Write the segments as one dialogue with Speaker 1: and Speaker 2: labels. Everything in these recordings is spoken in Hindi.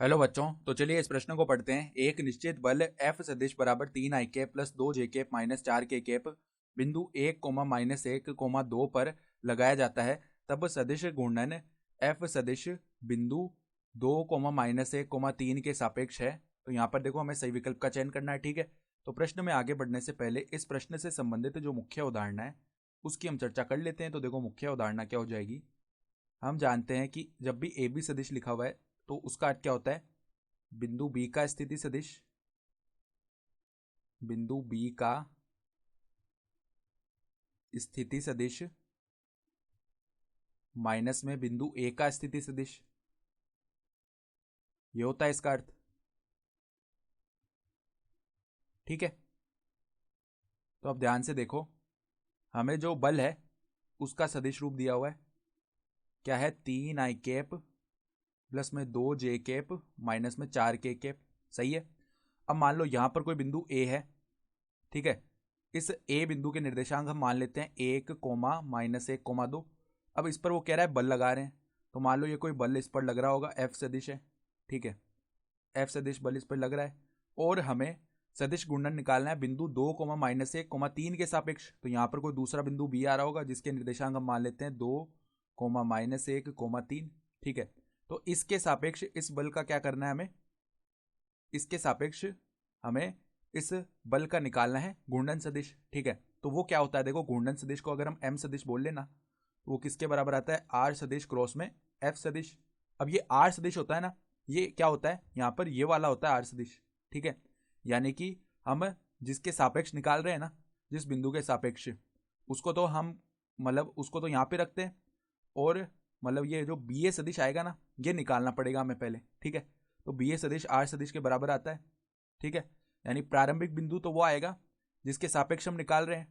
Speaker 1: हेलो बच्चों, तो चलिए इस प्रश्न को पढ़ते हैं। एक निश्चित बल F सदिश बराबर 3 i cap plus 2j cap minus 4k cap बिंदु 1 कोमा माइनस 1 कोमा 2 पर लगाया जाता है। तब सदिश घूर्णन F सदिश बिंदु 2 कोमा माइनस 1 कोमा 3 के सापेक्ष है। तो यहाँ पर देखो हमें सही विकल्प का चयन करना है। ठीक है, तो प्रश्न में आगे बढ़ने से पहले इस प्रश्न से संबंधित जो मुख्य उदाहरण है उसकी हम चर्चा कर लेते हैं। तो देखो मुख्य उदाहरण क्या हो जाएगी। हम जानते हैं कि जब भी ए बी सदिश लिखा हुआ है तो उसका अर्थ क्या होता है, बिंदु बी का स्थिति सदिश, बिंदु बी का स्थिति सदिश माइनस में बिंदु ए का स्थिति सदिश, ये होता है इसका अर्थ। ठीक है, तो अब ध्यान से देखो, हमें जो बल है उसका सदिश रूप दिया हुआ है, क्या है, 3 i कैप प्लस में 2j कैप माइनस में 4k कैप। सही है। अब मान लो यहां पर कोई बिंदु ए है। ठीक है, इस ए बिंदु के निर्देशांक हम मान लेते हैं 1 कोमा माइनस 1 कोमा 2। अब इस पर वो कह रहा है बल लगा रहे हैं, तो मान लो ये कोई बल इस पर लग रहा होगा, एफ सदिश है। ठीक है, एफ सदिश बल इस पर लग रहा है और हमें सदिश गुणन निकालना है बिंदु 2 कोमा माइनस 1 कोमा 3 के सापेक्ष। तो यहाँ पर कोई दूसरा बिंदु बी आ रहा होगा जिसके निर्देशांक हम मान लेते हैं 2 कोमा माइनस 1 कोमा 3। ठीक है, तो इसके सापेक्ष इस बल का क्या करना है हमें, इसके सापेक्ष हमें इस बल का निकालना है घूर्णन सदिश। ठीक है, तो वो क्या होता है, देखो घूर्णन सदिश को अगर हम एम सदिश बोल लेना तो वो किसके बराबर आता है, आर सदिश क्रॉस में एफ सदिश। अब ये आर सदिश होता है ना, ये क्या होता है यहाँ पर, ये वाला होता है आर सदिश। ठीक है, यानी कि हम जिसके सापेक्ष निकाल रहे हैं ना, जिस बिंदु के सापेक्ष, उसको तो हम मतलब उसको तो यहाँ पे रखते हैं और मतलब ये जो बी ए सदिश आएगा ना, ये निकालना पड़ेगा हमें पहले। ठीक है, तो बी ए सदिश आर सदिश के बराबर आता है। ठीक है, यानी प्रारंभिक बिंदु तो वो आएगा जिसके सापेक्ष हम निकाल रहे हैं,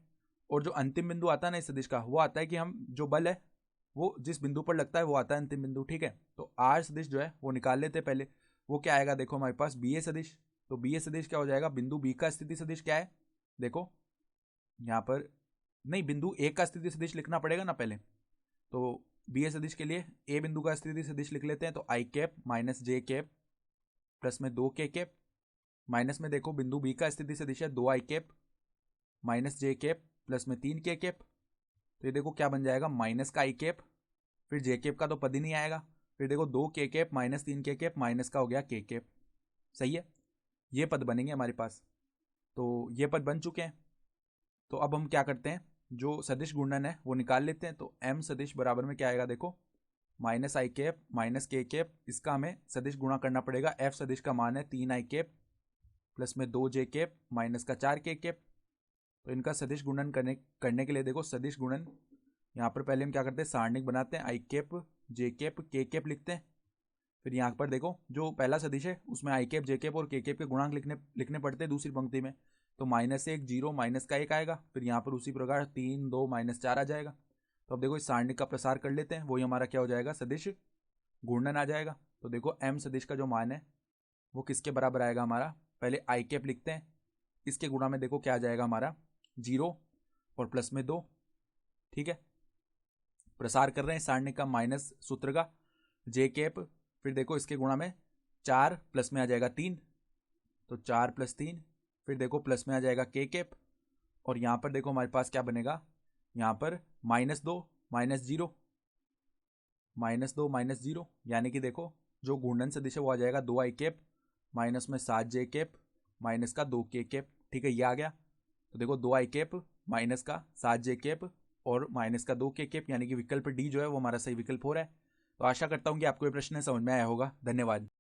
Speaker 1: और जो अंतिम बिंदु आता है ना इस सदिश का, वो आता है कि हम जो बल है वो जिस बिंदु पर लगता है वो आता है अंतिम बिंदु। ठीक है, तो आर सदिश जो है वो निकाल लेते हैं पहले। वो क्या आएगा, देखो हमारे पास बी ए सदिश। तो बी ए सदिश क्या हो जाएगा, बिंदु बी का स्थिति सदिश क्या है, देखो यहाँ पर, नहीं बिंदु ए का स्थिति सदिश लिखना पड़ेगा ना पहले। तो बी ए सदिश के लिए ए बिंदु का स्थिति सदिश लिख लेते हैं, तो आई कैप माइनस जे कैप प्लस में 2k कैप माइनस में देखो बिंदु बी का स्थिति सदिश है 2i कैप माइनस जे कैप प्लस में 3k कैप। तो ये देखो क्या बन जाएगा, माइनस का आई कैप, फिर जे कैप का तो पद ही नहीं आएगा, फिर देखो 2k cap minus 3k cap minus का हो गया k कैप। सही है, ये पद बनेंगे हमारे पास। तो ये पद बन चुके हैं। तो अब हम क्या करते हैं, जो सदिश गुणन है वो निकाल लेते हैं। तो m सदिश बराबर में क्या आएगा, देखो माइनस आई कैप माइनस के कैप, इसका हमें सदिश गुणा करना पड़ेगा। f सदिश का मान है 3i कैप प्लस में 2j कैप माइनस का 4k कैप। तो इनका सदिश गुणन करने के लिए देखो सदिश गुणन, यहाँ पर पहले हम क्या करते हैं, सारणिक बनाते हैं, आई कैप जे कैप के कैप लिखते हैं। फिर यहाँ पर देखो जो पहला सदिश है उसमें आई कैप जे कैप और के कैप के गुणांक लिखने पड़ते हैं दूसरी पंक्ति में। तो माइनस 1 0 माइनस का 1 आएगा, फिर यहाँ पर उसी प्रकार 3 2 माइनस 4 आ जाएगा। तो अब देखो इस सारणिक का प्रसार कर लेते हैं, वही हमारा क्या हो जाएगा, सदिश घूर्णन आ जाएगा। तो देखो एम सदिश का जो मान है वो किसके बराबर आएगा हमारा, पहले आई कैप लिखते हैं, इसके गुणा में देखो क्या आ जाएगा हमारा, 0 और प्लस में 2। ठीक है, प्रसार कर रहे हैं सारणिक का माइनस सूत्र का, जे कैप, फिर देखो इसके गुणा में 4 प्लस में आ जाएगा 3, तो 4 प्लस 3, फिर देखो प्लस में आ जाएगा के कैप, और यहाँ पर देखो हमारे पास क्या बनेगा, यहाँ पर -2 -0 -2 यानी कि देखो जो घूर्णन सदिश है वो आ जाएगा 2i कैप माइनस में 7j कैप माइनस का 2k कैप। ठीक है, ये आ गया। तो देखो 2i कैप माइनस का 7j कैप और माइनस का 2k कैप, यानी कि विकल्प डी जो है वो हमारा सही विकल्प हो रहा है। तो आशा करता हूँ कि आपको ये प्रश्न समझ में आया होगा। धन्यवाद।